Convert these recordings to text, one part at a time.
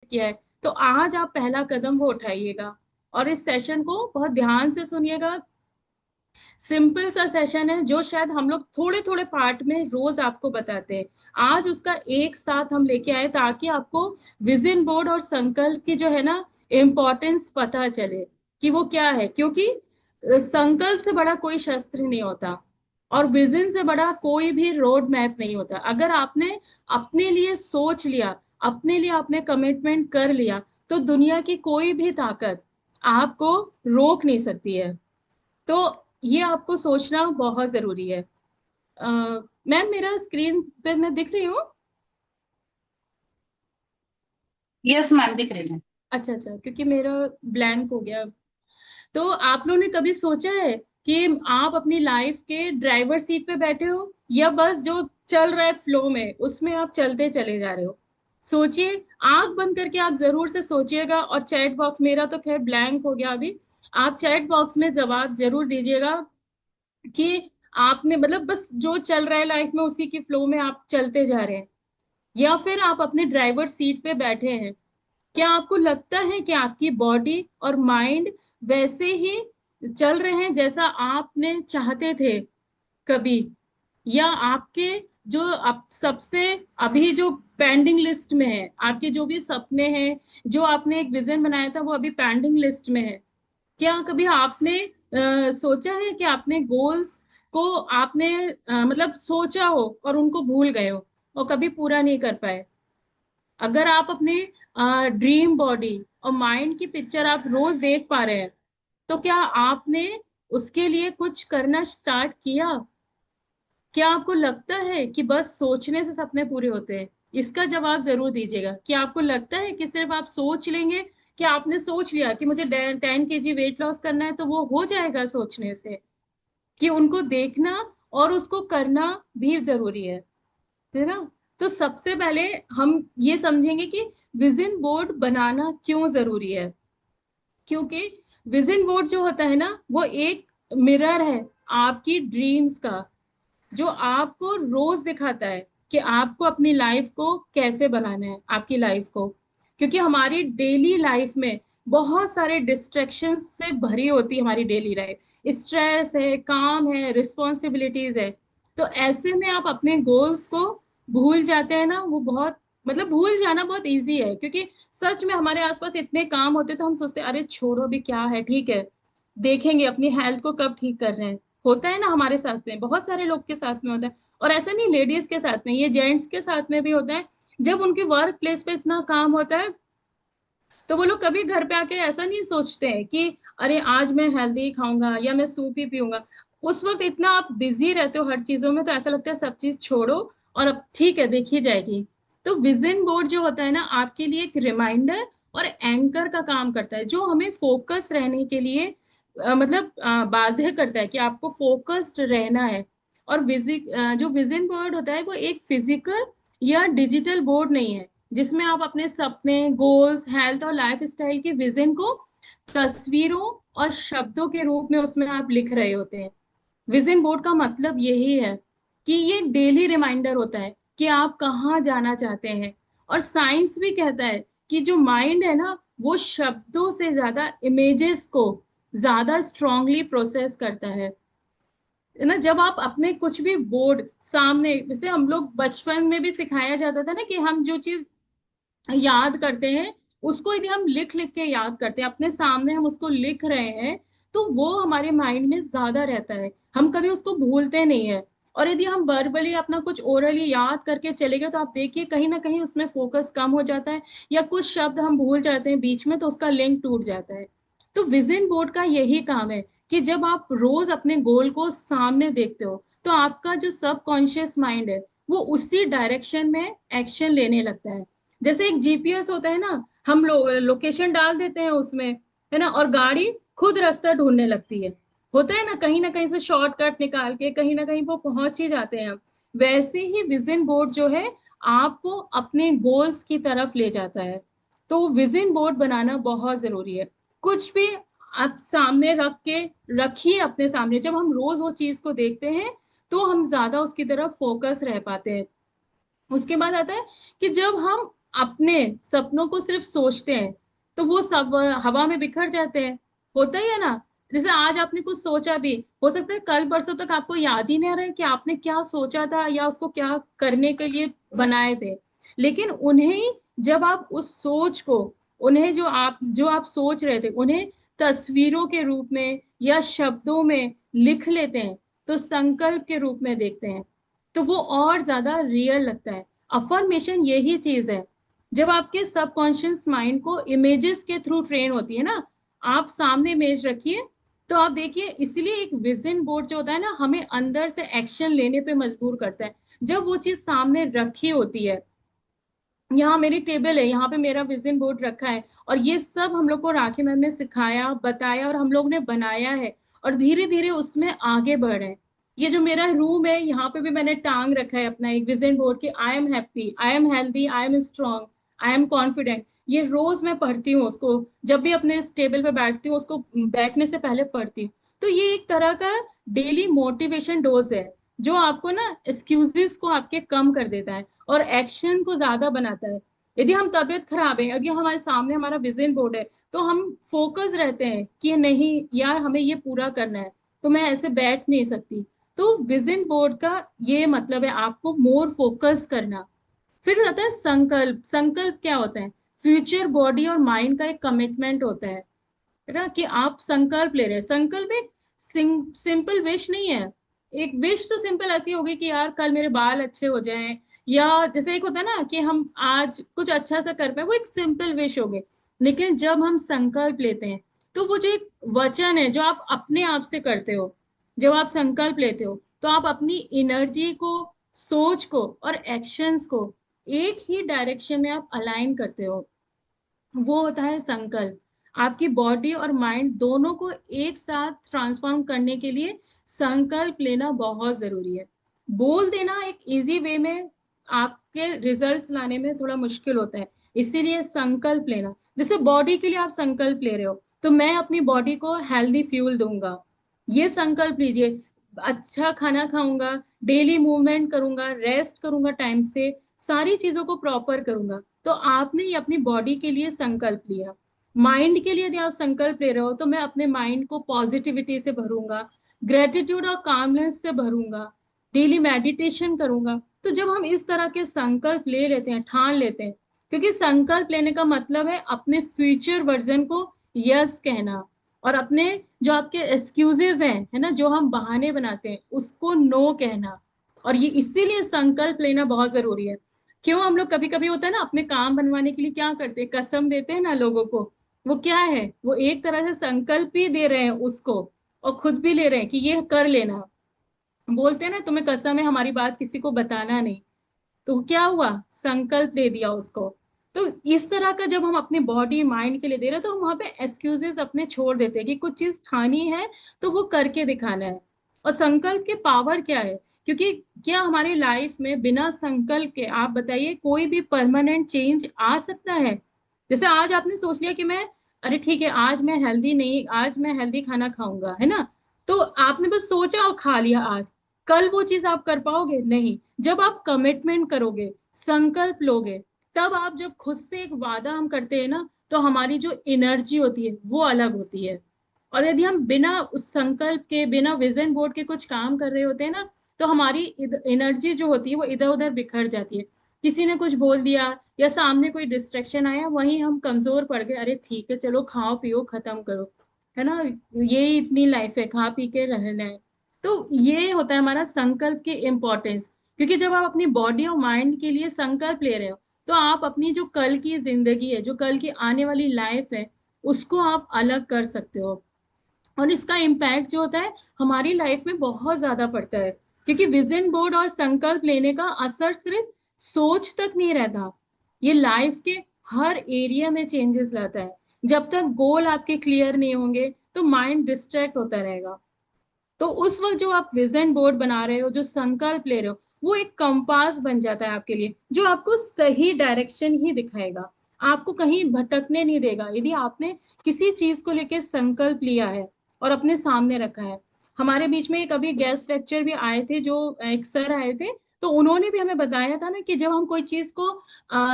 किया है, तो आज आप पहला कदम वो उठाइएगा। और इस सेशन को बहुत ध्यान से सुनिएगा। सिंपल सा सेशन है जो शायद हम लोग थोड़े थोड़े पार्ट में रोज आपको बताते हैं, आज उसका एक साथ हम लेके आए ताकि आपको विजन बोर्ड और संकल्प की जो है ना इम्पोर्टेंस पता चले कि वो क्या है। क्योंकि संकल्प से बड़ा कोई शस्त्र नहीं होता और विजन से बड़ा कोई भी रोड मैप नहीं होता। अगर आपने अपने लिए सोच लिया, अपने लिए आपने कमिटमेंट कर लिया, तो दुनिया की कोई भी ताकत आपको रोक नहीं सकती है। तो ये आपको सोचना बहुत जरूरी है। मैम मेरा स्क्रीन पे मैं दिख रही हूँ? यस मैम, दिख रही है। अच्छा अच्छा, क्योंकि मेरा ब्लैंक हो गया। तो आप लोगों ने कभी सोचा है कि आप अपनी लाइफ के ड्राइवर सीट पे बैठे हो या बस जो चल रहा है फ्लो में उसमें आप चलते चले जा रहे हो? सोचिए, आंख बंद करके आप जरूर से सोचिएगा। और चैट बॉक्स, मेरा तो खैर ब्लैंक हो गया अभी, आप चैट बॉक्स में जवाब जरूर दीजिएगा कि आपने मतलब बस जो चल रहा है लाइफ में उसी की फ्लो में आप चलते जा रहे हैं, या फिर आप अपने ड्राइवर सीट पे बैठे हैं। क्या आपको लगता है कि आपकी बॉडी और माइंड वैसे ही चल रहे हैं जैसा आपने चाहते थे कभी? या आपके जो आप सबसे अभी जो पेंडिंग लिस्ट में है, आपके जो भी सपने हैं, जो आपने एक विजन बनाया था वो अभी पेंडिंग लिस्ट में है? क्या कभी आपने सोचा है कि आपने गोल्स को आपने मतलब सोचा हो और उनको भूल गए हो और कभी पूरा नहीं कर पाए? अगर आप अपने ड्रीम बॉडी और माइंड की पिक्चर आप रोज देख पा रहे हैं, तो क्या आपने उसके लिए कुछ करना स्टार्ट किया? क्या आपको लगता है कि बस सोचने से सपने पूरे होते हैं? इसका जवाब जरूर दीजिएगा कि आपको लगता है कि सिर्फ आप सोच लेंगे, कि आपने सोच लिया कि मुझे 10 kg वेट लॉस करना है तो वो हो जाएगा सोचने से? कि उनको देखना और उसको करना भी जरूरी है ना? तो सबसे पहले हम ये समझेंगे कि विजन बोर्ड बनाना क्यों जरूरी है। क्योंकि विजन बोर्ड जो होता है ना वो एक मिरर है आपकी ड्रीम्स का, जो आपको रोज दिखाता है कि आपको अपनी लाइफ को कैसे बनाना है, आपकी लाइफ को। क्योंकि हमारी डेली लाइफ में बहुत सारे डिस्ट्रैक्शंस से भरी होती है हमारी डेली लाइफ, स्ट्रेस है, काम है, रिस्पॉन्सिबिलिटीज है। तो ऐसे में आप अपने गोल्स को भूल जाते हैं ना, वो बहुत मतलब भूल जाना बहुत इजी है। क्योंकि सच में हमारे आसपास इतने काम होते तो हम सोचते हैं, अरे छोड़ो भी क्या है, ठीक है देखेंगे अपनी हेल्थ को कब ठीक कर रहे हैं। होता है ना हमारे साथ में, बहुत सारे लोग के साथ में होता है। और ऐसा नहीं लेडीज के साथ में, ये जेंट्स के साथ में भी होता है। जब उनके वर्क प्लेस पे इतना काम होता है तो वो लोग कभी घर पे आके ऐसा नहीं सोचते हैं कि अरे आज मैं हेल्दी खाऊंगा या मैं सूप ही पीऊंगा। उस वक्त इतना आप बिजी रहते हो हर चीजों में, तो ऐसा लगता है सब चीज छोड़ो और अब ठीक है देखी जाएगी। तो विजन बोर्ड जो होता है ना आपके लिए एक रिमाइंडर और एंकर का काम करता है, जो हमें फोकस रहने के लिए मतलब बाध्य करता है कि आपको फोकस्ड रहना है। और जो विजन बोर्ड होता है वो एक फिजिकल या डिजिटल बोर्ड नहीं है जिसमें आप अपने सपने, गोल्स, हेल्थ और लाइफ स्टाइल के विजन को तस्वीरों और शब्दों के रूप में उसमें आप लिख रहे होते हैं। विजन बोर्ड का मतलब यही है कि ये डेली रिमाइंडर होता है कि आप कहाँ जाना चाहते हैं। और साइंस भी कहता है कि जो माइंड है ना वो शब्दों से ज्यादा इमेजेस को ज्यादा स्ट्रांगली प्रोसेस करता है ना? जब आप अपने कुछ भी बोर्ड सामने, जैसे हम लोग बचपन में भी सिखाया जाता था ना कि हम जो चीज याद करते हैं उसको यदि हम लिख लिख के याद करते हैं, अपने सामने हम उसको लिख रहे हैं, तो वो हमारे माइंड में ज्यादा रहता है, हम कभी उसको भूलते नहीं है। और यदि हम वर्बली अपना कुछ ओरली याद करके चले गए तो आप देखिए कहीं ना कहीं उसमें फोकस कम हो जाता है, या कुछ शब्द हम भूल जाते हैं बीच में तो उसका लिंक टूट जाता है। तो विजन बोर्ड का यही काम है कि जब आप रोज अपने गोल को सामने देखते हो तो आपका जो सबकॉन्शियस माइंड है वो उसी डायरेक्शन में एक्शन लेने लगता है। जैसे एक जीपीएस होता है ना, हम लोग लोकेशन डाल देते हैं उसमें, है ना, और गाड़ी खुद रास्ता ढूंढने लगती है। होता है ना कहीं से शॉर्टकट निकाल के कहीं ना कहीं वो पहुंच ही जाते हैं हम। वैसे ही विजन बोर्ड जो है आपको अपने गोल्स की तरफ ले जाता है। तो विजन बोर्ड बनाना बहुत जरूरी है। कुछ भी आप सामने रख के रखिए अपने सामने, जब हम रोज वो चीज को देखते हैं तो हम ज्यादा उसकी तरफ फोकस रह पाते हैं। उसके बाद आता है कि जब हम अपने सपनों को सिर्फ सोचते हैं तो वो सब हवा में बिखर जाते हैं। होता ही है ना। जैसे आज आपने कुछ सोचा भी, हो सकता है कल परसों तक आपको याद ही नहीं आ रहा है कि आपने क्या सोचा था या उसको क्या करने के लिए बनाए थे। लेकिन उन्हें, जब आप उस सोच को, उन्हें जो आप सोच रहे थे उन्हें तस्वीरों के रूप में या शब्दों में लिख लेते हैं, तो संकल्प के रूप में देखते हैं, तो वो और ज्यादा रियल लगता है। अफर्मेशन यही चीज है। जब आपके सबकॉन्शियस माइंड को इमेजेस के थ्रू ट्रेन होती है ना, आप सामने इमेज रखिए, तो आप देखिए, इसलिए एक विजन बोर्ड जो होता है ना, हमें अंदर से एक्शन लेने पे मजबूर करता है। जब वो चीज सामने रखी होती है, यहाँ मेरी टेबल है, यहाँ पे मेरा विजन बोर्ड रखा है, और ये सब हम लोग को राखी मैम ने सिखाया, बताया, और हम लोग ने बनाया है, और धीरे धीरे उसमें आगे बढ़ रहे हैं। ये जो मेरा रूम है, यहाँ पे भी मैंने टांग रखा है अपना एक विजन बोर्ड, कि I am happy, I am healthy, I am strong, I am confident. ये रोज मैं पढ़ती हूँ उसको, जब भी अपने इस टेबल पे बैठती हूँ उसको बैठने से पहले पढ़ती हूँ। तो ये एक तरह का डेली मोटिवेशन डोज है, जो आपको ना एक्सक्यूजेस को आपके कम कर देता है और एक्शन को ज्यादा बनाता है। यदि हम तबीयत खराब है, यदि हमारे सामने हमारा विजन बोर्ड है, तो हम फोकस रहते हैं कि नहीं यार हमें ये पूरा करना है, तो मैं ऐसे बैठ नहीं सकती। तो विजन बोर्ड का ये मतलब है आपको मोर फोकस करना। फिर आता है संकल्प। संकल्प क्या होता है? फ्यूचर बॉडी और माइंड का एक कमिटमेंट होता है ना, कि आप संकल्प ले रहे हैं। संकल्प एक सिंपल विश नहीं है। एक विश तो सिंपल ऐसी होगी कि यार कल मेरे बाल अच्छे हो जाएं, या जैसे एक होता है ना कि हम आज कुछ अच्छा सा कर पाए, वो एक सिंपल विश हो गई। लेकिन जब हम संकल्प लेते हैं, तो वो जो एक वचन है जो आप अपने आप से करते हो, जब आप संकल्प लेते हो, तो आप अपनी एनर्जी को, सोच को और एक्शंस को एक ही डायरेक्शन में आप अलाइन करते हो। वो होता है संकल्प। आपकी बॉडी और माइंड दोनों को एक साथ ट्रांसफॉर्म करने के लिए संकल्प लेना बहुत जरूरी है। बोल देना एक इजी वे में आपके रिजल्ट्स लाने में थोड़ा मुश्किल होता है। इसीलिए संकल्प लेना, जैसे बॉडी के लिए आप संकल्प ले रहे हो, तो मैं अपनी बॉडी को हेल्दी फ्यूल दूंगा, ये संकल्प लीजिए। अच्छा खाना खाऊंगा, डेली मूवमेंट करूंगा, रेस्ट करूंगा टाइम से, सारी चीजों को प्रॉपर करूंगा। तो आपने ये अपनी बॉडी के लिए संकल्प लिया। माइंड के लिए यदि आप संकल्प ले रहे हो, तो मैं अपने माइंड को पॉजिटिविटी से भरूंगा, ग्रेटिट्यूड और कामनेस से भरूंगा, डेली मेडिटेशन करूंगा। तो जब हम इस तरह के संकल्प ले लेते हैं, ठान लेते हैं, क्योंकि संकल्प लेने का मतलब है अपने फ्यूचर वर्जन को यस कहना, और अपने जो आपके एक्सक्यूजेस हैं, है ना, जो हम बहाने बनाते हैं, उसको नो कहना। और ये इसीलिए संकल्प लेना बहुत जरूरी है। क्यों हम लोग कभी कभी होता है ना, अपने काम बनवाने के लिए क्या करते हैं, कसम देते हैं ना लोगों को। वो क्या है, वो एक तरह से संकल्प ही दे रहे हैं उसको, और खुद भी ले रहे हैं कि ये कर लेना। बोलते हैं ना, तुम्हें कसम है हमारी बात किसी को बताना नहीं। तो क्या हुआ, संकल्प दे दिया उसको। तो इस तरह का जब हम अपने बॉडी माइंड के लिए दे रहे हैं, तो हम वहां पे एक्सक्यूजेस अपने छोड़ देते हैं कि कुछ चीज ठानी है तो वो करके दिखाना है। और संकल्प के पावर क्या है? क्योंकि क्या हमारी लाइफ में बिना संकल्प के, आप बताइए, कोई भी परमानेंट चेंज आ सकता है? जैसे आज आपने सोच लिया कि मैं, अरे ठीक है आज मैं हेल्दी नहीं, आज मैं हेल्दी खाना खाऊंगा, है ना, तो आपने बस सोचा और खा लिया आज। कल वो चीज आप कर पाओगे? नहीं। जब आप कमिटमेंट करोगे, संकल्प लोगे, तब आप, जब खुद से एक वादा हम करते हैं ना, तो हमारी जो एनर्जी होती है वो अलग होती है। और यदि हम बिना उस संकल्प के, बिना विजन बोर्ड के कुछ काम कर रहे होते हैं ना, तो हमारी एनर्जी जो होती है वो इधर उधर बिखर जाती है। किसी ने कुछ बोल दिया या सामने कोई डिस्ट्रैक्शन आया, वहीं हम कमजोर पड़ गए, अरे ठीक है चलो खाओ पियो खत्म करो, है ना, ये इतनी लाइफ है, खा पी के रहना है। तो ये होता है हमारा संकल्प की इम्पोर्टेंस। क्योंकि जब आप अपनी बॉडी और माइंड के लिए संकल्प ले रहे हो, तो आप अपनी जो कल की जिंदगी है, जो कल की आने वाली लाइफ है, उसको आप अलग कर सकते हो। और इसका इम्पैक्ट जो होता है हमारी लाइफ में बहुत ज्यादा पड़ता है। क्योंकि विजन बोर्ड और संकल्प लेने का असर सिर्फ सोच तक नहीं रहता, ये लाइफ के हर एरिया में चेंजेस लाता है। जब तक गोल आपके क्लियर नहीं होंगे, तो माइंड डिस्ट्रैक्ट होता रहेगा। तो उस वक्त जो आप विजन बोर्ड बना रहे हो, जो संकल्प ले रहे हो, वो एक कंपास बन जाता है आपके लिए, जो आपको सही डायरेक्शन ही दिखाएगा, आपको कहीं भटकने नहीं देगा। यदि आपने किसी चीज को लेकर संकल्प लिया है और अपने सामने रखा है। हमारे बीच में एक अभी गेस्ट लेक्चर भी आए थे, जो एक सर आए थे, तो उन्होंने भी हमें बताया था ना कि जब हम कोई चीज को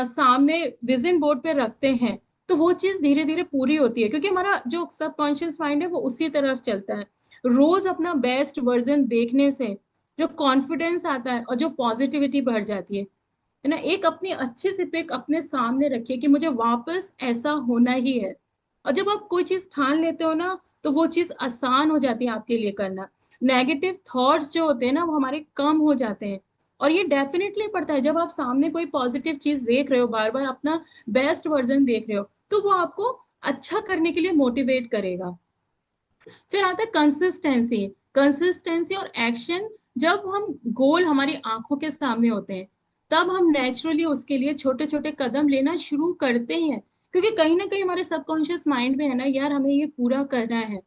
सामने विजन बोर्ड पे रखते हैं तो वो चीज धीरे धीरे पूरी होती है, क्योंकि हमारा जो सबकॉन्शियस माइंड है वो उसी तरफ चलता है। रोज अपना बेस्ट वर्जन देखने से जो कॉन्फिडेंस आता है और जो पॉजिटिविटी बढ़ जाती है ना, एक अपनी अच्छी सी पिक अपने सामने रखिए कि मुझे वापस ऐसा होना ही है। और जब आप कोई चीज ठान लेते हो ना तो वो चीज आसान हो जाती है आपके लिए करना। नेगेटिव थॉट्स जो होते हैं ना वो हमारे कम हो जाते हैं। और ये डेफिनेटली पड़ता है जब आप सामने कोई पॉजिटिव चीज देख रहे हो, बार बार अपना बेस्ट वर्जन देख रहे हो, तो वो आपको अच्छा करने के लिए मोटिवेट करेगा। फिर आता है कंसिस्टेंसी। कंसिस्टेंसी और एक्शन। जब हम गोल हमारी आंखों के सामने होते हैं तब हम नेचुरली उसके लिए छोटे छोटे कदम लेना शुरू करते हैं, क्योंकि कहीं ना कहीं हमारे सबकॉन्शियस माइंड में है ना, यार हमें ये पूरा करना है।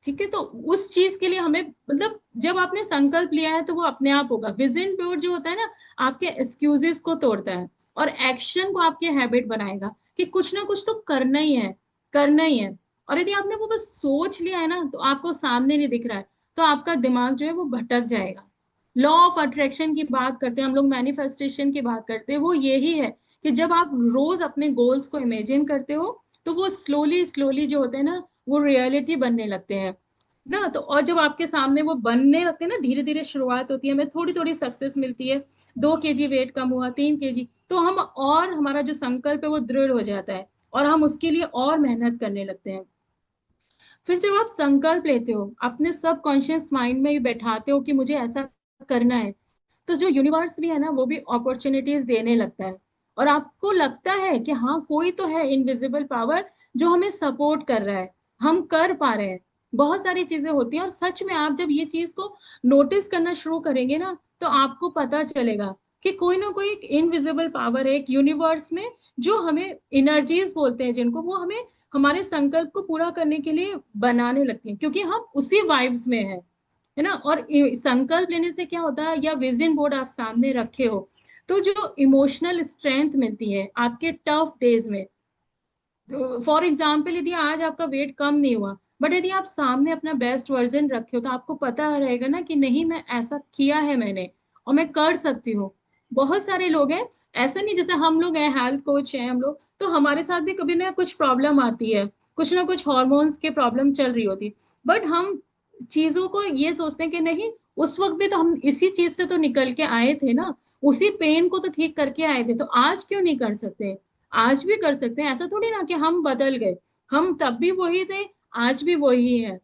ठीक है, तो उस चीज के लिए हमें मतलब जब आपने संकल्प लिया है तो वो अपने आप होगा। विजन बोर्ड जो होता है ना, आपके एक्सक्यूजेस को तोड़ता है और एक्शन को आपके हैबिट बनाएगा कि कुछ ना कुछ तो करना ही है, करना ही है। और यदि आपने वो बस सोच लिया है ना तो आपको सामने नहीं दिख रहा है, तो आपका दिमाग जो है वो भटक जाएगा। लॉ ऑफ अट्रैक्शन की बात करते हैं हम लोग, मैनिफेस्टेशन की बात करते हैं, वो यही है कि जब आप रोज अपने गोल्स को इमेजिन करते हो तो वो स्लोली स्लोली जो होते हैं ना वो रियलिटी बनने लगते हैं ना। तो और जब आपके सामने वो बनने लगते हैं ना, धीरे धीरे शुरुआत होती है, हमें थोड़ी थोड़ी सक्सेस मिलती है, 2 kg वेट कम हुआ, 3 kg, तो हम और हमारा जो संकल्प है वो दृढ़ हो जाता है और हम उसके लिए और मेहनत करने लगते हैं। फिर जब आप संकल्प लेते हो, अपने सब कॉन्शियस माइंड में ही बैठाते हो कि मुझे ऐसा करना है, तो जो यूनिवर्स भी है ना वो भी अपॉर्चुनिटीज देने लगता है। और आपको लगता है कि हाँ कोई तो है इनविजिबल पावर जो हमें सपोर्ट कर रहा है, हम कर पा रहे हैं। बहुत सारी चीजें होती हैं और सच में आप जब ये चीज को नोटिस करना शुरू करेंगे ना तो आपको पता चलेगा कि कोई ना कोई एक इनविजिबल पावर है एक यूनिवर्स में, जो हमें एनर्जीज बोलते हैं जिनको, वो हमें हमारे संकल्प को पूरा करने के लिए बनाने लगती हैं, क्योंकि हम उसी वाइब्स में है ना। और संकल्प लेने से क्या होता है, या विजन बोर्ड आप सामने रखे हो तो जो इमोशनल स्ट्रेंथ मिलती है आपके टफ डेज में। फॉर एग्जाम्पल यदि आज आपका वेट कम नहीं हुआ, बट यदि आप सामने अपना बेस्ट वर्जन रखे हो तो आपको पता रहेगा ना कि नहीं, मैं ऐसा किया है मैंने और मैं कर सकती हूँ। बहुत सारे लोग हैं, ऐसा नहीं, जैसे हम लोग हैं हेल्थ कोच हैं हम लोग, तो हमारे साथ भी कभी ना कुछ प्रॉब्लम आती है, कुछ ना कुछ हॉर्मोन्स के प्रॉब्लम चल रही होती, बट हम चीजों को ये सोचते हैं कि नहीं, उस वक्त भी तो हम इसी चीज से तो निकल के आए थे ना, उसी पेन को तो ठीक करके आए थे, तो आज क्यों नहीं कर सकते। आज भी कर सकते हैं, ऐसा थोड़ी ना कि हम बदल गए, हम तब भी वही थे, आज भी वही है।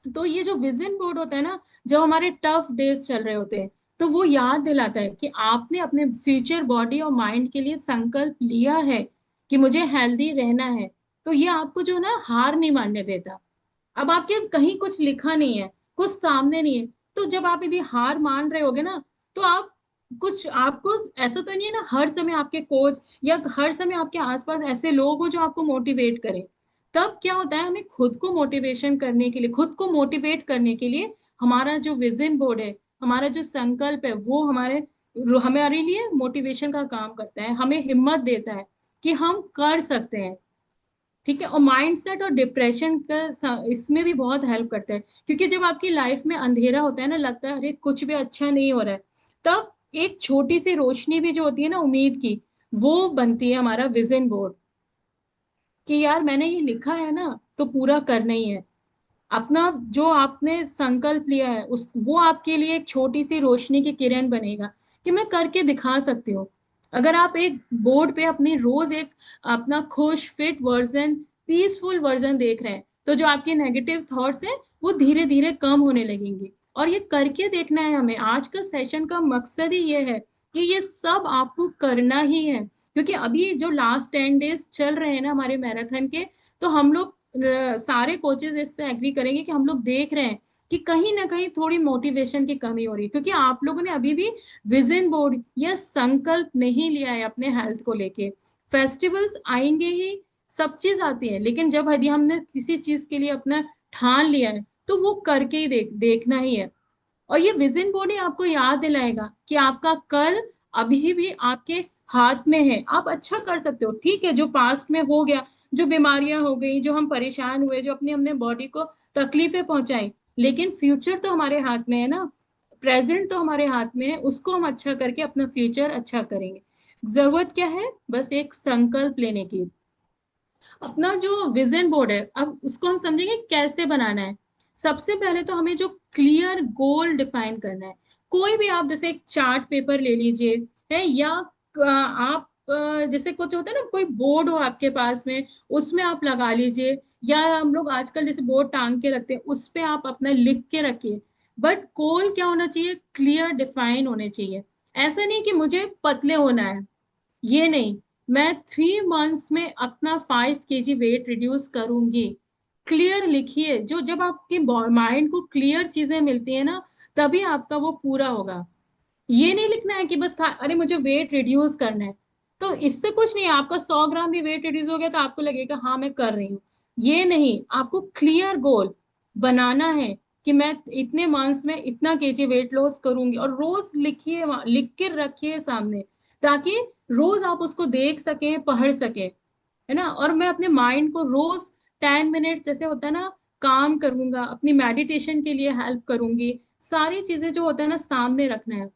तो ये जो विजन बोर्ड होता है ना, जब हमारे टफ डेज चल रहे होते हैं तो वो याद दिलाता है कि आपने अपने फ्यूचर बॉडी और माइंड के लिए संकल्प लिया है कि मुझे हेल्दी रहना है। तो ये आपको जो ना हार नहीं मानने देता। अब आपके कहीं कुछ लिखा नहीं है, कुछ सामने नहीं है, तो जब आप यदि हार मान रहे होगे ना तो आप कुछ, आपको ऐसा तो नहीं है ना हर समय आपके कोच या हर समय आपके आसपास ऐसे लोग हो जो आपको मोटिवेट करें। तब क्या होता है, हमें खुद को मोटिवेशन करने के लिए, खुद को मोटिवेट करने के लिए हमारा जो विजन बोर्ड है, हमारा जो संकल्प है, वो हमारे लिए मोटिवेशन का काम करता है, हमें हिम्मत देता है कि हम कर सकते हैं। ठीक है, और माइंडसेट और डिप्रेशन का इसमें भी बहुत हेल्प करता है, क्योंकि जब आपकी लाइफ में अंधेरा होता है ना, लगता है अरे कुछ भी अच्छा नहीं हो रहा है, तब एक छोटी सी रोशनी भी जो होती है ना उम्मीद की, वो बनती है हमारा विजन बोर्ड, कि यार मैंने ये लिखा है ना तो पूरा करना ही है। अपना जो आपने संकल्प लिया है उस वो आपके लिए एक छोटी सी रोशनी की किरण बनेगा कि मैं करके दिखा सकती हूँ। अगर आप एक बोर्ड पे अपनी रोज एक अपना खुश फिट वर्जन, पीसफुल वर्जन देख रहे हैं, तो जो आपके नेगेटिव थॉट्स हैं वो धीरे धीरे कम होने लगेंगे। और ये करके देखना है हमें, आज का सेशन का मकसद ही ये है कि ये सब आपको करना ही है। क्योंकि अभी जो लास्ट 10 डेज चल रहे हैं ना हमारे मैराथन के, तो हम लोग सारे कोचेस इससे एग्री करेंगे कि हम लोग देख रहे हैं कि कहीं ना कहीं थोड़ी मोटिवेशन की कमी हो रही है, क्योंकि आप लोगों ने अभी भी विजन बोर्ड या संकल्प नहीं लिया है अपने हेल्थ को लेके। फेस्टिवल्स आएंगे ही, सब चीज आती है, लेकिन जब यदि हमने किसी चीज के लिए अपना ठान लिया है तो वो करके ही देखना ही है। और ये विजन बोर्ड ही आपको याद दिलाएगा कि आपका कल अभी भी आपके हाथ में है, आप अच्छा कर सकते हो। ठीक है, जो पास्ट में हो गया, जो बीमारियां हो गई, जो हम परेशान हुए, जो अपने हमने बॉडी को तकलीफें पहुंचाई, लेकिन फ्यूचर तो हमारे हाथ में है ना। प्रेजेंट तो हमारे हाथ में है, उसको हम अच्छा करके अपना फ्यूचर अच्छा करेंगे। जरूरत क्या है, बस एक संकल्प लेने की। अपना जो विजन बोर्ड है, अब उसको हम समझेंगे कैसे बनाना है। सबसे पहले तो हमें जो क्लियर गोल डिफाइन करना है। कोई भी आप जैसे एक चार्ट पेपर ले लीजिए, है, या आप जैसे कुछ होता है ना, कोई बोर्ड हो आपके पास में, उसमें आप लगा लीजिए, या हम लोग आजकल जैसे बोर्ड टांग के रखते हैं, उस पे आप अपना लिख के रखिए। बट गोल क्या होना चाहिए, क्लियर डिफाइन होने चाहिए। ऐसा नहीं कि मुझे पतले होना है, ये नहीं, मैं 3 मंथ्स में अपना 5 kg वेट रिड्यूस करूंगी। क्लियर लिखिए, जो जब आपके माइंड को क्लियर चीजें मिलती है ना, तभी आपका वो पूरा होगा। ये नहीं लिखना है कि बस अरे मुझे वेट रिड्यूस करना है, तो इससे कुछ नहीं है। आपका 100 ग्राम भी वेट रिड्यूस हो गया तो आपको लगेगा हाँ मैं कर रही हूँ। ये नहीं, आपको क्लियर गोल बनाना है कि मैं इतने मंथ्स में इतना केजी वेट लॉस करूंगी, और रोज लिखिए, लिख के रखिए सामने, ताकि रोज आप उसको देख सकें, पढ़ सके, है ना। और मैं अपने माइंड को रोज 10 मिनट्स जैसे होता है ना, काम करूंगा, अपनी मेडिटेशन के लिए हेल्प करूंगी। सारी चीजें जो होता है ना, सामने रखना है।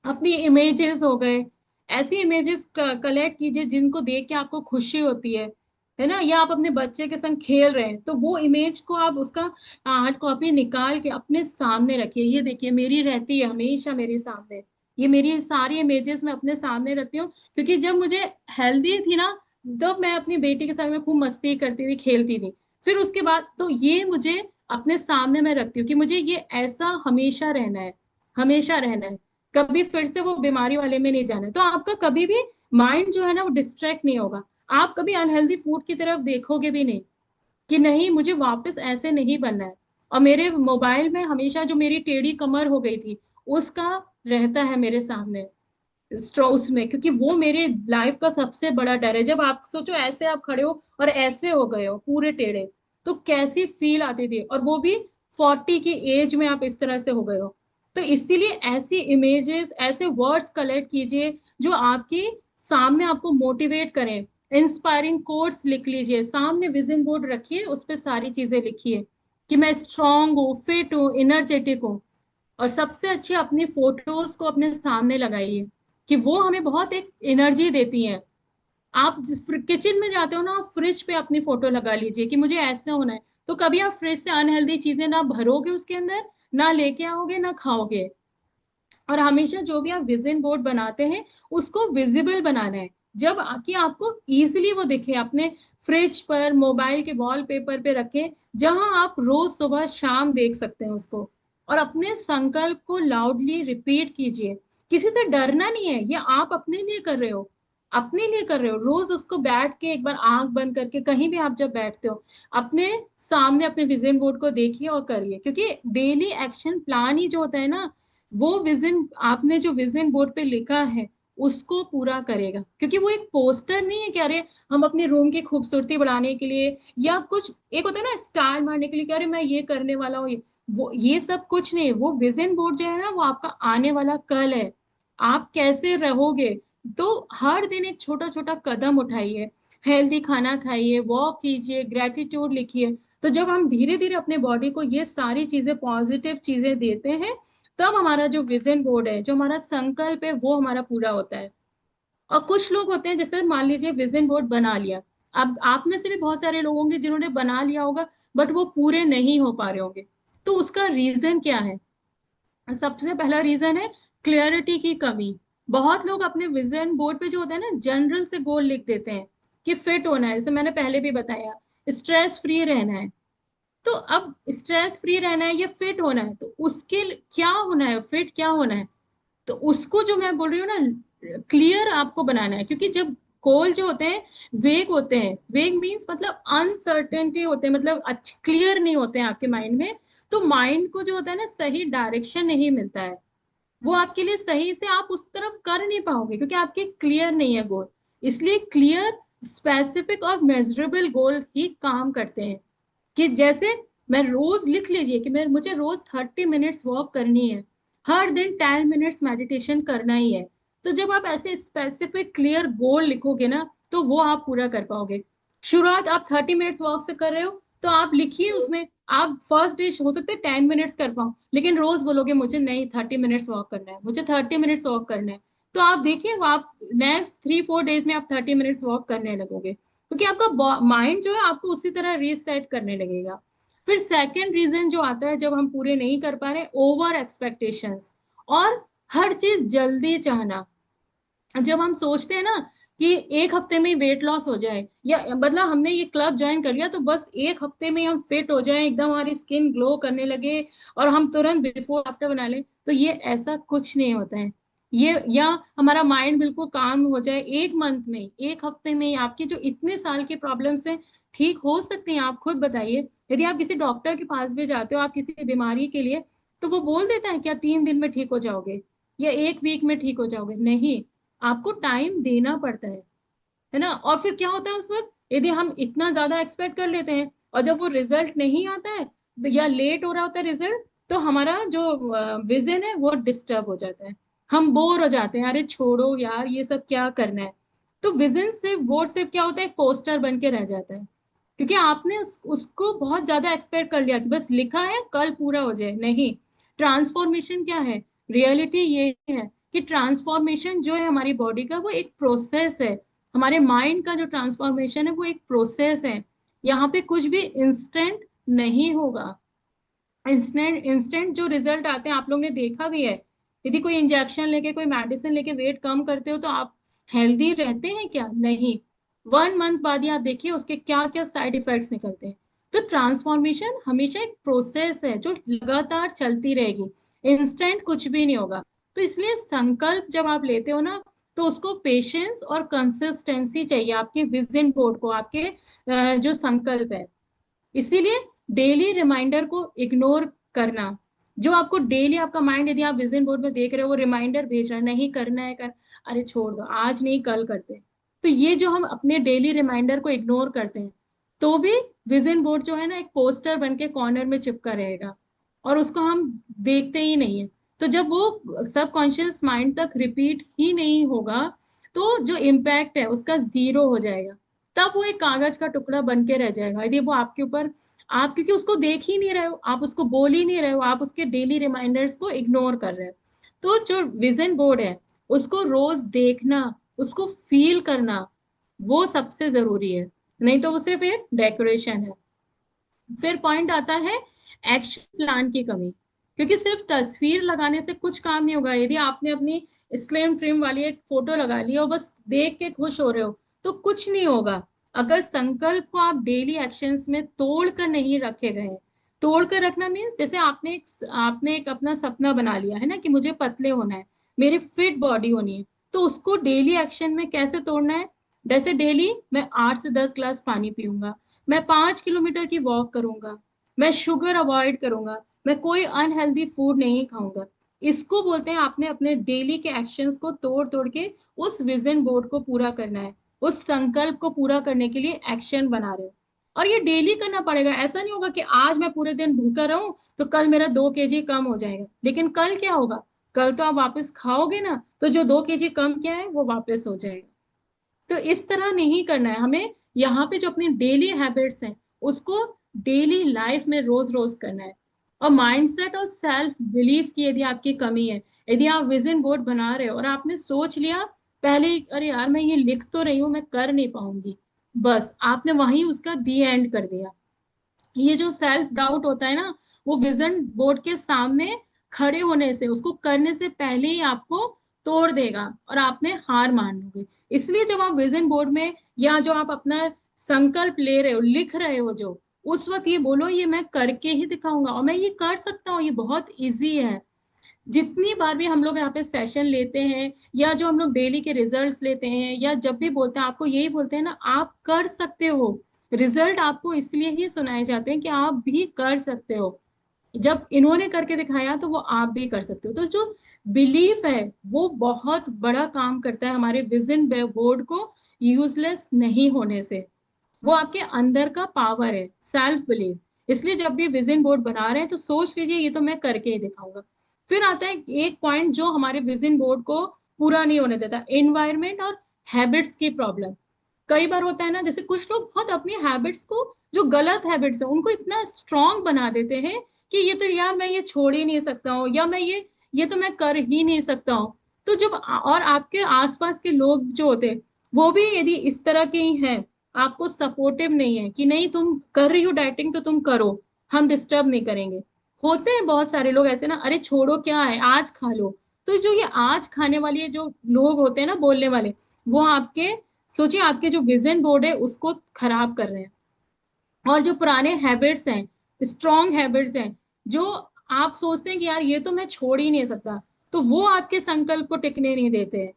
अपनी इमेजेस हो गए, ऐसी इमेजेस कलेक्ट कीजिए जिनको देख के आपको खुशी होती है ना। या आप अपने बच्चे के संग खेल रहे हैं, तो वो इमेज को आप उसका हार्ड कॉपी निकाल के अपने सामने रखिए। ये देखिए, मेरी रहती है हमेशा मेरे सामने, ये मेरी सारी इमेजेस मैं अपने सामने रखती हूँ, क्योंकि जब मुझे हेल्दी थी ना, तब मैं अपनी बेटी के संग में खूब मस्ती करती थी, खेलती थी। फिर उसके बाद तो ये मुझे अपने सामने मैं रखती हूँ कि मुझे ये ऐसा हमेशा रहना है, हमेशा रहना है। कभी फिर से वो बीमारी वाले में नहीं जाना है। तो आपका कभी भी माइंड जो है ना, वो डिस्ट्रैक्ट नहीं होगा। आप कभी अनहेल्दी फूड की तरफ देखोगे भी नहीं, कि नहीं मुझे वापस ऐसे नहीं बनना है। और मेरे मोबाइल में हमेशा जो मेरी टेढ़ी कमर हो गई थी, उसका रहता है मेरे सामने स्ट्रोस में, क्योंकि वो मेरे लाइफ का सबसे बड़ा डर है। जब आप सोचो ऐसे आप खड़े हो और ऐसे हो गए हो पूरे टेढ़े, तो कैसी फील आती थी, और वो भी 40 की एज में आप इस तरह से हो गए हो। तो इसीलिए ऐसी इमेजेस, ऐसे वर्ड्स कलेक्ट कीजिए जो आपकी सामने आपको मोटिवेट करें। इंस्पायरिंग कोट्स लिख लीजिए, सामने विजन बोर्ड रखिए, उस पर सारी चीजें लिखिए कि मैं स्ट्रांग हूँ, फिट हूँ, इनर्जेटिक हूँ। और सबसे अच्छी अपनी फोटोज को अपने सामने लगाइए, कि वो हमें बहुत एक एनर्जी देती हैं। आप किचन में जाते हो ना, आप फ्रिज पे अपनी फोटो लगा लीजिए कि मुझे ऐसे होना है। तो कभी आप फ्रिज से अनहेल्दी चीजें ना भरोगे उसके अंदर, ना लेके आओगे, ना खाओगे। और हमेशा जो भी आप विजन बोर्ड बनाते हैं, उसको विजिबल बनाना है, जब कि आपको इजीली वो दिखे, अपने फ्रिज पर, मोबाइल के वॉलपेपर पे रखें, जहां आप रोज सुबह शाम देख सकते हैं उसको। और अपने संकल्प को लाउडली रिपीट कीजिए। किसी से डरना नहीं है, ये आप अपने लिए कर रहे हो, अपने लिए कर रहे हो। रोज उसको बैठ के एक बार आंख बंद करके, कहीं भी आप जब बैठते हो, अपने सामने अपने विजन बोर्ड को देखिए और करिए, क्योंकि डेली एक्शन प्लान ही जो होता है ना, वो विजन आपने जो विजन बोर्ड पे लिखा है उसको पूरा करेगा। क्योंकि वो एक पोस्टर नहीं है कि अरे हम अपने रूम की खूबसूरती बढ़ाने के लिए, या कुछ एक होता है ना स्टाइल मारने के लिए कि अरे मैं ये करने वाला हूँ, वो ये सब कुछ नहीं। वो विजन बोर्ड जो है ना, वो आपका आने वाला कल है, आप कैसे रहोगे। तो हर दिन एक छोटा छोटा कदम उठाइए, हेल्दी खाना खाइए, वॉक कीजिए, ग्रेटिट्यूड लिखिए। तो जब हम धीरे धीरे अपने बॉडी को ये सारी चीजें, पॉजिटिव चीजें देते हैं, तब हमारा जो विजन बोर्ड है, जो हमारा संकल्प है, वो हमारा पूरा होता है। और कुछ लोग होते हैं, जैसे मान लीजिए विजन बोर्ड बना लिया, अब आप में से भी बहुत सारे लोग होंगे जिन्होंने बना लिया होगा, बट वो पूरे नहीं हो पा रहे होंगे। तो उसका रीजन क्या है? सबसे पहला रीजन है क्लियरिटी की कमी। बहुत लोग अपने विजन बोर्ड पे जो होता है ना, जनरल से गोल लिख देते हैं कि फिट होना है, जैसे मैंने पहले भी बताया, स्ट्रेस फ्री रहना है। तो अब स्ट्रेस फ्री रहना है या फिट होना है, तो उसके क्या होना है, फिट क्या होना है, तो उसको जो मैं बोल रही हूँ ना, क्लियर आपको बनाना है। क्योंकि जब गोल जो होते हैं वेग होते हैं, वेग मीन्स मतलब अनसर्टेनिटी होते हैं, मतलब अच्छे क्लियर नहीं होते हैं आपके माइंड में, तो माइंड को जो होता है ना, सही डायरेक्शन नहीं मिलता है। वो आपके लिए सही से आप उस तरफ कर नहीं पाओगे, क्योंकि आपके क्लियर नहीं है गोल। इसलिए क्लियर, स्पेसिफिक और मेजरेबल गोल ही काम करते हैं। कि जैसे मैं रोज लिख लीजिए कि मैं मुझे रोज 30 मिनट्स वॉक करनी है, हर दिन 10 मिनट्स मेडिटेशन करना ही है। तो जब आप ऐसे स्पेसिफिक क्लियर गोल लिखोगे ना, तो वो आप पूरा कर पाओगे। शुरुआत आप 30 मिनट्स वॉक से कर रहे हो, तो आप लिखिए उसमें आप फर्स्ट डे हो सकते हैं 10 मिनट्स कर पाओ, लेकिन रोज बोलोगे मुझे नहीं 30 मिनट्स वॉक करना है, मुझे 30 मिनट्स वॉक करना है, तो आप देखिए आप नेक्स्ट 3-4 डेज में आप 30 मिनट्स वॉक करने लगोगे, क्योंकि आपका माइंड जो है आपको उसी तरह रीसेट करने लगेगा। फिर सेकंड रीजन जो आता है जब हम पूरे नहीं कर पा रहे, ओवर एक्सपेक्टेशंस, और हर चीज जल्दी चाहना। जब हम सोचते हैं ना कि एक हफ्ते में ही वेट लॉस हो जाए, या मतलब हमने ये क्लब ज्वाइन कर लिया तो बस एक हफ्ते में ही हम फिट हो जाएं, एकदम हमारी स्किन ग्लो करने लगे और हम तुरंत बिफोर आफ्टर बना लें, तो ये ऐसा कुछ नहीं होता है। ये या हमारा माइंड बिल्कुल काम हो जाए एक मंथ में, एक हफ्ते में ही आपकी जो इतने साल की प्रॉब्लम्स हैं ठीक हो सकती हैं। आप खुद बताइए, यदि आप किसी डॉक्टर के पास भी जाते हो आप किसी बीमारी के लिए, तो वो बोल देता है क्या 3 दिन में ठीक हो जाओगे या एक वीक में ठीक हो जाओगे? नहीं, आपको टाइम देना पड़ता है ना। और फिर क्या होता है उस वक्त, यदि हम इतना ज्यादा एक्सपेक्ट कर लेते हैं और जब वो रिजल्ट नहीं आता है या लेट हो रहा होता है रिजल्ट, तो हमारा जो विजन है वो डिस्टर्ब हो जाता है, हम बोर हो जाते हैं, अरे छोड़ो यार ये सब क्या करना है। तो विजन सिर्फ वो सिर्फ क्या होता है, एक पोस्टर बन के रह जाता है, क्योंकि आपने उसको बहुत ज्यादा एक्सपेक्ट कर लिया कि बस लिखा है कल पूरा हो जाए। नहीं, ट्रांसफॉर्मेशन क्या है, रियलिटी ये है कि ट्रांसफॉर्मेशन जो है हमारी बॉडी का वो एक प्रोसेस है, हमारे माइंड का जो ट्रांसफॉर्मेशन है वो एक प्रोसेस है। यहाँ पे कुछ भी इंस्टेंट नहीं होगा। इंस्टेंट इंस्टेंट जो रिजल्ट आते हैं आप लोग ने देखा भी है, यदि कोई इंजेक्शन लेके कोई मेडिसिन लेके वेट कम करते हो तो आप हेल्दी रहते हैं क्या? नहीं, 1 मंथ बाद ही आप देखिए उसके क्या क्या साइड इफेक्ट्स निकलते हैं। तो ट्रांसफॉर्मेशन हमेशा एक प्रोसेस है जो लगातार चलती रहेगी, इंस्टेंट कुछ भी नहीं होगा। तो इसलिए संकल्प जब आप लेते हो ना, तो उसको पेशेंस और कंसिस्टेंसी चाहिए आपके विजन बोर्ड को, आपके जो संकल्प है। इसीलिए डेली रिमाइंडर को इग्नोर करना, जो आपको डेली आपका माइंड, यदि आप विजन बोर्ड में देख रहे हो वो रिमाइंडर भेज रहा है नहीं करना है कर, अरे छोड़ दो आज नहीं कल करते हैं। तो ये जो हम अपने डेली रिमाइंडर को इग्नोर करते हैं, तो भी विजन बोर्ड जो है ना एक पोस्टर बन के कॉर्नर में चिपका रहेगा और उसको हम देखते ही नहीं है। तो जब वो सबकॉन्शियस माइंड तक रिपीट ही नहीं होगा, तो जो इम्पैक्ट है उसका जीरो हो जाएगा, तब वो एक कागज का टुकड़ा बन के रह जाएगा। यदि वो आपके ऊपर, आप क्योंकि उसको देख ही नहीं रहे हो, आप उसको बोल ही नहीं रहे हो, आप उसके डेली रिमाइंडर्स को इग्नोर कर रहे हो। तो जो विजन बोर्ड है उसको रोज देखना, उसको फील करना, वो सबसे जरूरी है, नहीं तो वो सिर्फ एक डेकोरेशन है। फिर पॉइंट आता है एक्शन प्लान की कमी, क्योंकि सिर्फ तस्वीर लगाने से कुछ काम नहीं होगा। यदि आपने अपनी स्लिम ट्रिम वाली एक फोटो लगा ली और बस देख के खुश हो रहे हो तो कुछ नहीं होगा। अगर संकल्प को आप डेली एक्शंस में तोड़ कर नहीं रखे गए, तोड़ कर रखना मीन्स जैसे आपने एक अपना सपना बना लिया है ना कि मुझे पतले होना है, मेरी फिट बॉडी होनी है, तो उसको डेली एक्शन में कैसे तोड़ना है? जैसे डेली मैं 8 से 10 ग्लास पानी पीऊंगा, मैं 5 किलोमीटर की वॉक करूंगा, मैं शुगर अवॉइड करूंगा, मैं कोई अनहेल्दी फूड नहीं खाऊंगा। इसको बोलते हैं आपने अपने डेली के एक्शंस को तोड़ तोड़ के उस विजन बोर्ड को पूरा करना है, उस संकल्प को पूरा करने के लिए एक्शन बना रहे हो। और ये डेली करना पड़ेगा, ऐसा नहीं होगा कि आज मैं पूरे दिन भूखा रहूं तो कल मेरा 2 kg कम हो जाएगा, लेकिन कल क्या होगा? कल तो आप वापस खाओगे ना, तो जो 2 kg कम किया है वो वापस हो जाएगा। तो इस तरह नहीं करना है हमें, यहाँ पे जो अपनी डेली हैबिट्स हैं उसको डेली लाइफ में रोज रोज करना है। और माइंडसेट और सेल्फ बिलीफ की यदि आपकी कमी है, यदि आप विजन बोर्ड बना रहे हो और आपने सोच लिया पहले ही, अरे यार मैं ये लिख तो रही हूँ मैं कर नहीं पाऊंगी, बस आपने वहीं उसका दी एंड कर दिया। ये जो सेल्फ डाउट होता है ना, वो विजन बोर्ड के सामने खड़े होने से, उसको करने से पहले ही आपको तोड़ देगा और आपने हार मान लोगे। इसलिए जब आप विजन बोर्ड में या जो आप अपना संकल्प ले रहे हो, लिख रहे हो, जो उस वक्त ये बोलो ये मैं करके ही दिखाऊंगा और मैं ये कर सकता हूँ, ये बहुत इजी है। जितनी बार भी हम लोग यहाँ पे सेशन लेते हैं या जो हम लोग डेली के रिजल्ट्स लेते हैं या जब भी बोलते हैं आपको यही बोलते हैं ना, आप कर सकते हो। रिजल्ट आपको इसलिए ही सुनाए जाते हैं कि आप भी कर सकते हो। जब इन्होंने करके दिखाया तो वो आप भी कर सकते हो। तो जो बिलीफ है वो बहुत बड़ा काम करता है हमारे विजन बोर्ड को यूजलेस नहीं होने से। वो आपके अंदर का पावर है, सेल्फ बिलीव। इसलिए जब भी विजन बोर्ड बना रहे हैं तो सोच लीजिए ये तो मैं करके ही दिखाऊंगा। फिर आता है एक पॉइंट जो हमारे विजन बोर्ड को पूरा नहीं होने देता, एनवायरमेंट और हैबिट्स की प्रॉब्लम। कई बार होता है ना, जैसे कुछ लोग बहुत अपनी हैबिट्स को, जो गलत हैबिट्स है उनको इतना स्ट्रांग बना देते हैं कि ये तो यार मैं ये छोड़ ही नहीं सकता हूँ, या मैं ये तो मैं कर ही नहीं सकता हूँ। तो जब और आपके आसपास के लोग जो होते हैं वो भी यदि इस तरह के ही हैं, आपको सपोर्टिव नहीं है कि नहीं तुम कर रही हो डाइटिंग तो तुम करो, हम डिस्टर्ब नहीं करेंगे। होते हैं बहुत सारे लोग ऐसे ना, अरे छोड़ो क्या है आज खा लो। तो जो ये आज खाने वाले जो लोग होते हैं ना, बोलने वाले, वो आपके, सोचिए आपके जो विजन बोर्ड है उसको खराब कर रहे हैं। और जो पुराने हैबिट्स हैं, स्ट्रॉन्ग हैबिट्स हैं, जो आप सोचते हैं कि यार ये तो मैं छोड़ ही नहीं सकता, तो वो आपके संकल्प को टिकने नहीं देते हैं,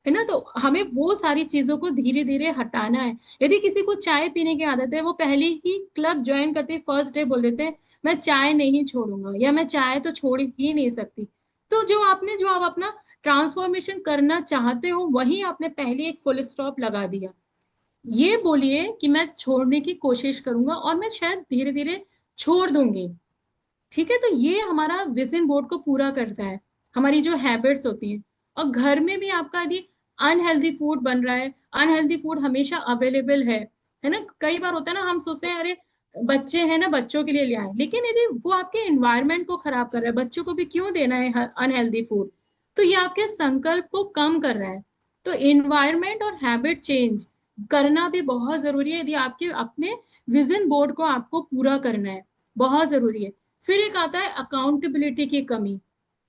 है ना। तो हमें वो सारी चीजों को धीरे धीरे हटाना है। यदि किसी को चाय पीने की आदत है, वो पहले ही क्लब ज्वाइन करते फर्स्ट डे बोल देते हैं मैं चाय नहीं छोड़ूंगा, या मैं चाय तो छोड़ ही नहीं सकती। तो जो आप अपना ट्रांसफॉर्मेशन करना चाहते हो, वही आपने पहले एक फुल स्टॉप लगा दिया। ये बोलिए कि मैं छोड़ने की कोशिश करूंगा और मैं शायद धीरे धीरे छोड़ दूंगी। ठीक है, तो ये हमारा विजन बोर्ड को पूरा करता है, हमारी जो हैबिट्स होती हैं। और घर में भी आपका यदि अनहेल्दी फूड बन रहा है, अनहेल्दी फूड हमेशा अवेलेबल है ना। कई बार होता है ना, हम सोचते हैं अरे बच्चे हैं ना, बच्चों के लिए ले आए, लेकिन यदि वो आपके एनवायरनमेंट को खराब कर रहा है, बच्चों को भी क्यों देना है अनहेल्दी फूड, तो ये आपके संकल्प को कम कर रहा है। तो एनवायरनमेंट और हैबिट चेंज करना भी बहुत जरूरी है, यदि आपके अपने विजन बोर्ड को आपको पूरा करना है, बहुत जरूरी है। फिर एक आता है अकाउंटेबिलिटी की कमी।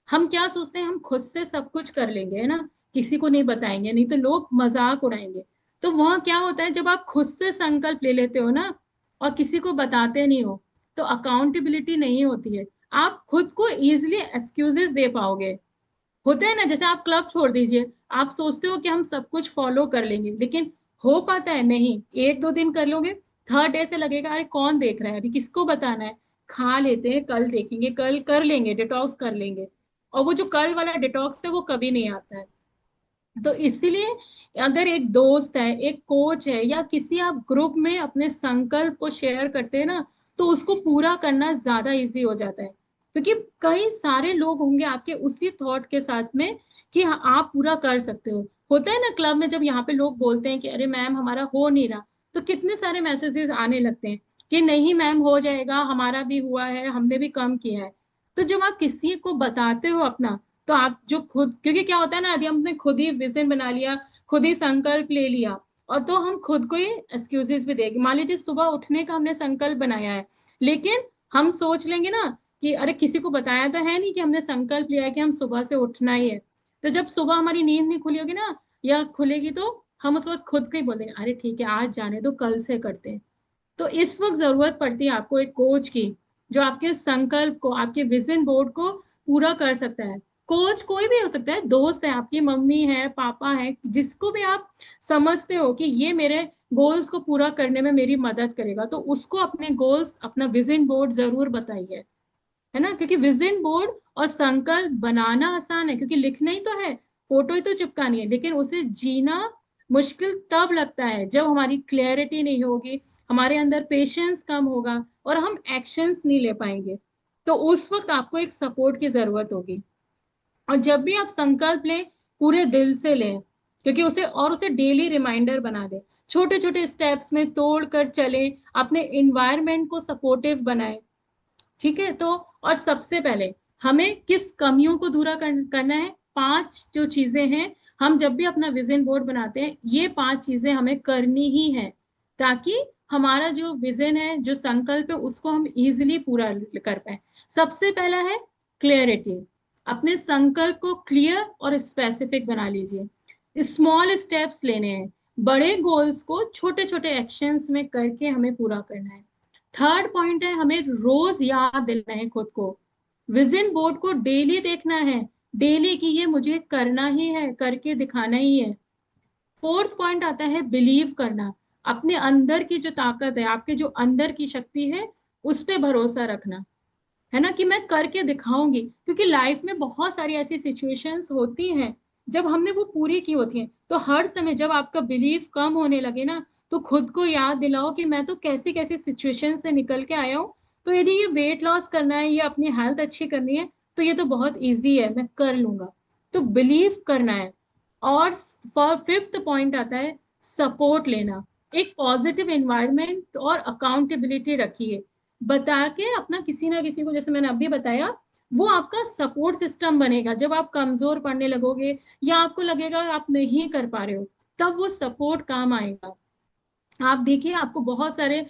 हम क्या सोचते हैं हम खुद से सब कुछ कर लेंगे, है ना, किसी को नहीं बताएंगे, नहीं तो लोग मजाक उड़ाएंगे। तो वहां क्या होता है, जब आप खुद से संकल्प ले लेते हो ना और किसी को बताते नहीं हो, तो अकाउंटेबिलिटी नहीं होती है। आप खुद को इजिली एक्सक्यूजेस दे पाओगे। होता है ना, जैसे आप क्लब छोड़ दीजिए, आप सोचते हो कि हम सब कुछ फॉलो कर लेंगे, लेकिन हो पाता है नहीं। एक दो दिन कर लोगे, थर्ड डे से लगेगा अरे कौन देख रहा है, अभी किसको बताना है, खा लेते हैं, कल देखेंगे, कल कर लेंगे, डिटॉक्स कर लेंगे। और वो जो कल वाला डिटॉक्स है वो कभी नहीं आता है। तो इसीलिए अगर एक दोस्त है, एक कोच है, या किसी आप ग्रुप में अपने संकल्प को शेयर करते हैं ना, तो उसको पूरा करना ज्यादा इजी हो जाता है, क्योंकि कई सारे लोग होंगे आपके उसी थॉट के साथ में कि हाँ, आप पूरा कर सकते हो। होता है ना क्लब में, जब यहाँ पे लोग बोलते हैं कि अरे मैम हमारा हो नहीं रहा, तो कितने सारे मैसेजेस आने लगते हैं कि नहीं मैम हो जाएगा, हमारा भी हुआ है, हमने भी कम किया है। तो जब आप किसी को बताते हो अपना, तो आप जो खुद, क्योंकि क्या होता है ना, यदि हमने खुद ही विजन बना लिया, खुद ही संकल्प ले लिया, और तो हम खुद को ही एक्सक्यूजेस भी देंगे। मान लीजिए सुबह उठने का हमने संकल्प बनाया है, लेकिन हम सोच लेंगे ना कि अरे किसी को बताया तो है नहीं कि हमने संकल्प लिया है कि हम सुबह से उठना ही है। तो जब सुबह हमारी नींद नहीं खुली होगी ना, या खुलेगी, तो हम उस वक्त खुद को ही बोल देंगे अरे ठीक है आज जाने दो, कल से करते हैं। तो इस वक्त जरूरत पड़ती है आपको एक कोच की, जो आपके संकल्प को, आपके विजन बोर्ड को पूरा कर सकता है। कोच कोई भी हो सकता है, दोस्त है, आपकी मम्मी है, पापा है, जिसको भी आप समझते हो कि ये मेरे गोल्स को पूरा करने में मेरी मदद करेगा, तो उसको अपने गोल्स, अपना विजन बोर्ड जरूर बताइए, है ना। क्योंकि विजन बोर्ड और संकल्प बनाना आसान है, क्योंकि लिखना ही तो है, फोटो ही तो चिपकानी है, लेकिन उसे जीना मुश्किल तब लगता है जब हमारी क्लैरिटी नहीं होगी, हमारे अंदर पेशेंस कम होगा, और हम एक्शंस नहीं ले पाएंगे। तो उस वक्त आपको एक सपोर्ट की जरूरत होगी। और जब भी आप संकल्प लें, पूरे दिल से लें, क्योंकि उसे डेली रिमाइंडर बना दें, छोटे छोटे स्टेप्स में तोड़ कर चलें, अपने इन्वायरमेंट को सपोर्टिव बनाएं। ठीक है, तो और सबसे पहले हमें किस कमियों को करना है, पांच जो चीजें हैं, हम जब भी अपना विजन बोर्ड बनाते हैं ये पांच चीजें हमें करनी ही है, ताकि हमारा जो विजन है, जो संकल्प है, उसको हम इजीली पूरा कर पाए। सबसे पहला है क्लियरिटी। अपने संकल्प को क्लियर और स्पेसिफिक बना लीजिए, स्मॉल स्टेप्स लेने हैं, बड़े गोल्स को छोटे छोटे एक्शंस में करके हमें पूरा करना है। थर्ड पॉइंट है, हमें रोज याद दिलाना है खुद को, विजन बोर्ड को डेली देखना है, डेली की ये मुझे करना ही है, करके दिखाना ही है। फोर्थ पॉइंट आता है बिलीव करना, अपने अंदर की जो ताकत है, आपके जो अंदर की शक्ति है, उस पे भरोसा रखना, है ना, कि मैं करके दिखाऊंगी। क्योंकि लाइफ में बहुत सारी ऐसी सिचुएशंस होती हैं जब हमने वो पूरी की होती हैं, तो हर समय जब आपका बिलीव कम होने लगे ना, तो खुद को याद दिलाओ कि मैं तो कैसी कैसी सिचुएशन से निकल के आया हूँ। तो यदि ये वेट लॉस करना है, या अपनी हेल्थ अच्छी करनी है, तो ये तो बहुत ईजी है, मैं कर लूंगा। तो बिलीव करना है। और फिफ्थ पॉइंट आता है सपोर्ट लेना, एक पॉजिटिव एनवायरनमेंट और अकाउंटेबिलिटी रखिए, बता के अपना किसी ना किसी को, जैसे मैंने अभी बताया, वो आपका सपोर्ट सिस्टम बनेगा। जब आप कमजोर पड़ने लगोगे या आपको लगेगा आप नहीं कर पा रहे हो, तब वो सपोर्ट काम आएगा। आप देखिए, आपको बहुत सारे,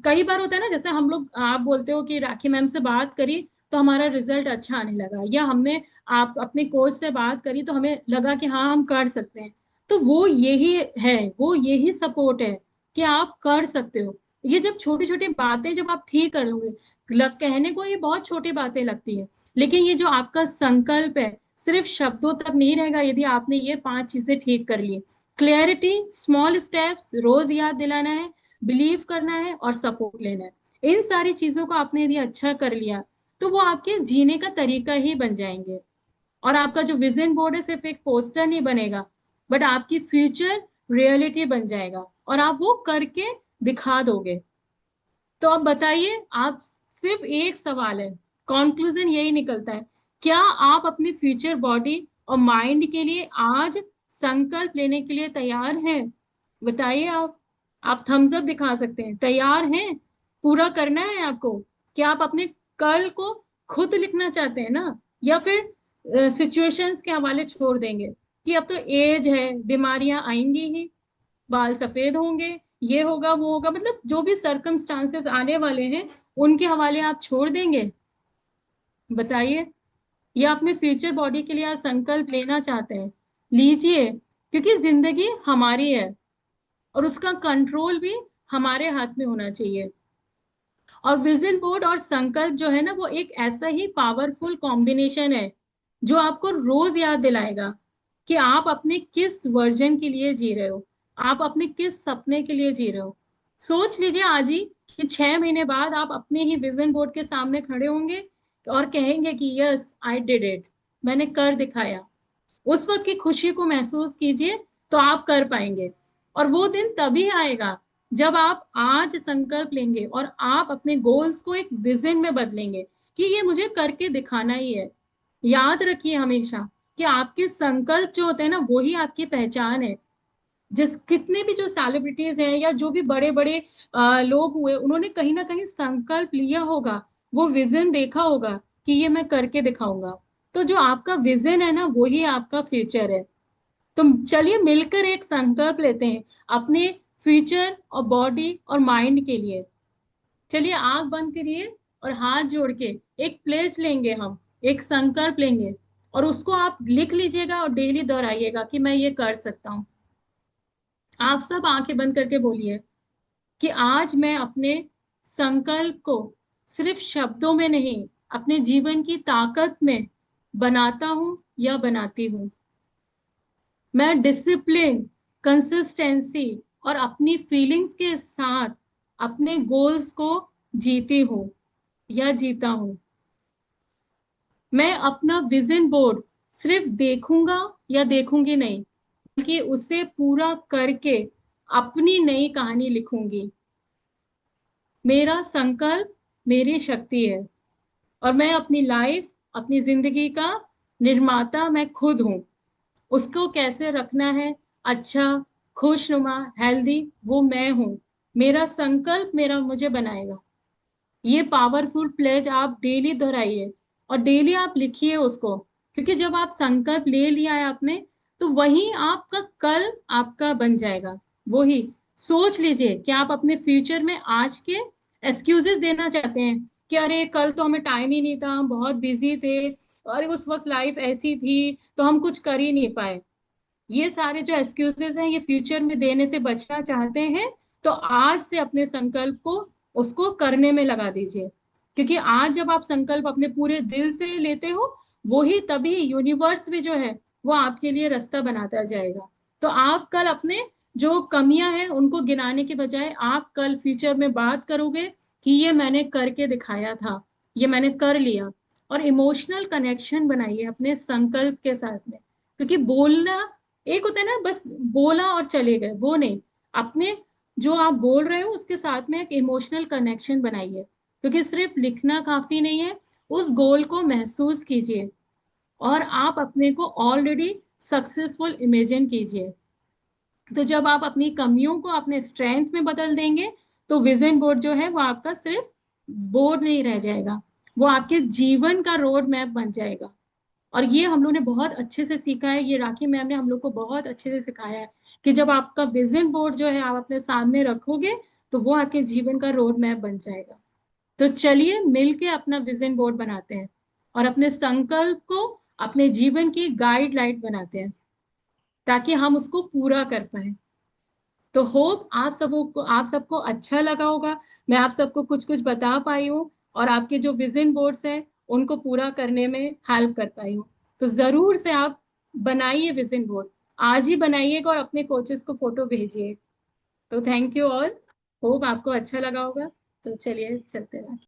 कई बार होता है ना, जैसे हम लोग, आप बोलते हो कि राखी मैम से बात करी तो हमारा रिजल्ट अच्छा आने लगा, या हमने आप अपने कोच से बात करी तो हमें लगा कि हाँ हम कर सकते हैं। तो वो यही है, वो यही सपोर्ट है कि आप कर सकते हो। ये जब छोटी छोटी बातें जब आप ठीक कर लोगे, कहने को ये बहुत छोटी बातें लगती है, लेकिन ये जो आपका संकल्प है सिर्फ शब्दों तक नहीं रहेगा यदि आपने ये 5 चीजें ठीक कर ली। क्लैरिटी, स्मॉल स्टेप्स रोज याद दिलाना है, बिलीव करना है और सपोर्ट लेना है। इन सारी चीजों को आपने यदि अच्छा कर लिया तो वो आपके जीने का तरीका ही बन जाएंगे। और आपका जो विजन बोर्ड है सिर्फ एक पोस्टर नहीं बनेगा, बट आपकी फ्यूचर रियलिटी बन जाएगा और आप वो करके दिखा दोगे। तो अब बताइए, आप, सिर्फ एक सवाल है, कंक्लूजन यही निकलता है, क्या आप अपनी फ्यूचर बॉडी और माइंड के लिए आज संकल्प लेने के लिए तैयार हैं? बताइए आप थम्स अप दिखा सकते हैं, तैयार हैं? पूरा करना है आपको? क्या आप अपने कल को खुद लिखना चाहते हैं ना, या फिर सिचुएशंस के हवाले छोड़ देंगे कि अब तो एज है, बीमारियां आएंगी ही, बाल सफेद होंगे, ये होगा वो होगा, मतलब जो भी सर्कमस्टांसेस आने वाले हैं उनके हवाले आप छोड़ देंगे? बताइए। या अपने फ्यूचर बॉडी के लिए आप संकल्प लेना चाहते हैं? लीजिए, क्योंकि जिंदगी हमारी है और उसका कंट्रोल भी हमारे हाथ में होना चाहिए। और विजन बोर्ड और संकल्प जो है ना, वो एक ऐसा ही पावरफुल कॉम्बिनेशन है जो आपको रोज याद दिलाएगा कि आप अपने किस वर्जन के लिए जी रहे हो, आप अपने किस सपने के लिए जी रहे हो। सोच लीजिए आज ही कि 6 महीने बाद आप अपने ही विजन बोर्ड के सामने खड़े होंगे और कहेंगे कि यस आई डिड इट, मैंने कर दिखाया। उस वक्त की खुशी को महसूस कीजिए, तो आप कर पाएंगे। और वो दिन तभी आएगा जब आप आज संकल्प लेंगे और आप अपने गोल्स को एक विजन में बदलेंगे कि ये मुझे करके दिखाना ही है। याद रखिए हमेशा कि आपके संकल्प जो होते हैं ना, वही आपकी पहचान है। जिस कितने भी जो सेलिब्रिटीज हैं या जो भी बड़े बड़े लोग हुए, उन्होंने कहीं ना कहीं संकल्प लिया होगा, वो विजन देखा होगा कि ये मैं करके दिखाऊंगा। तो जो आपका विजन है ना, वही आपका फ्यूचर है। तो चलिए मिलकर एक संकल्प लेते हैं अपने फ्यूचर और बॉडी और माइंड के लिए। चलिए आंख बंद करिए और हाथ जोड़ के एक प्लेस लेंगे, हम एक संकल्प लेंगे और उसको आप लिख लीजिएगा और डेली दोहराइएगा कि मैं ये कर सकता हूँ। आप सब आंखें बंद करके बोलिए कि आज मैं अपने संकल्प को सिर्फ शब्दों में नहीं, अपने जीवन की ताकत में बनाता हूं या बनाती हूँ। मैं डिसिप्लिन, कंसिस्टेंसी और अपनी फीलिंग्स के साथ अपने गोल्स को जीती हूँ या जीता हूँ। मैं अपना विजन बोर्ड सिर्फ देखूंगा या देखूंगी नहीं, बल्कि उसे पूरा करके अपनी नई कहानी लिखूंगी। मेरा संकल्प मेरी शक्ति है और मैं अपनी लाइफ, अपनी जिंदगी का निर्माता मैं खुद हूँ। उसको कैसे रखना है अच्छा, खुशनुमा, हेल्दी, वो मैं हूँ। मेरा संकल्प मेरा मुझे बनाएगा। ये पावरफुल प्लेज आप डेली दोहराइए और डेली आप लिखिए उसको, क्योंकि जब आप संकल्प ले लिया है आपने, तो वही आपका कल आपका बन जाएगा। वही सोच लीजिए कि आप अपने फ्यूचर में आज के एक्सक्यूजेस देना चाहते हैं कि अरे कल तो हमें टाइम ही नहीं था, हम बहुत बिजी थे, अरे उस वक्त लाइफ ऐसी थी तो हम कुछ कर ही नहीं पाए। ये सारे जो एक्सक्यूजेस हैं, ये फ्यूचर में देने से बचना चाहते हैं, तो आज से अपने संकल्प को, उसको करने में लगा दीजिए। क्योंकि आज जब आप संकल्प अपने पूरे दिल से लेते हो, वही तभी यूनिवर्स भी जो है वो आपके लिए रास्ता बनाता जाएगा। तो आप कल अपने जो कमियां हैं उनको गिनाने के बजाय आप कल फ्यूचर में बात करोगे कि ये मैंने करके दिखाया था, ये मैंने कर लिया। और इमोशनल कनेक्शन बनाइए अपने संकल्प के साथ में, क्योंकि बोलना एक होता है ना, बस बोला और चले गए, वो नहीं। अपने जो आप बोल रहे हो उसके साथ में एक इमोशनल कनेक्शन बनाइए, क्योंकि सिर्फ लिखना काफी नहीं है। उस गोल को महसूस कीजिए और आप अपने को ऑलरेडी सक्सेसफुल इमेजिन कीजिए। तो जब आप अपनी कमियों को अपने स्ट्रेंथ में बदल देंगे, तो विजन बोर्ड जो है वो आपका सिर्फ बोर्ड नहीं रह जाएगा, वो आपके जीवन का रोड मैप बन जाएगा। और ये हम लोग ने बहुत अच्छे से सीखा है, ये राखी मैम ने हम लोग को बहुत अच्छे से सिखाया है कि जब आपका विजन बोर्ड जो है आप अपने सामने रखोगे, तो वो आपके जीवन का रोड मैप बन जाएगा। तो चलिए मिलके अपना विजन बोर्ड बनाते हैं और अपने संकल्प को अपने जीवन की गाइडलाइन बनाते हैं, ताकि हम उसको पूरा कर पाए। तो होप आप सबको अच्छा लगा होगा। मैं आप सबको कुछ कुछ बता पाई हूँ और आपके जो विजन बोर्ड्स हैं उनको पूरा करने में हेल्प कर पाई हूँ। तो जरूर से आप बनाइए विजन बोर्ड, आज ही बनाइएगा और अपने कोचेस को फोटो भेजिए। तो थैंक यू ऑल, होप आपको अच्छा लगा होगा। तो चलिए चलते हैं।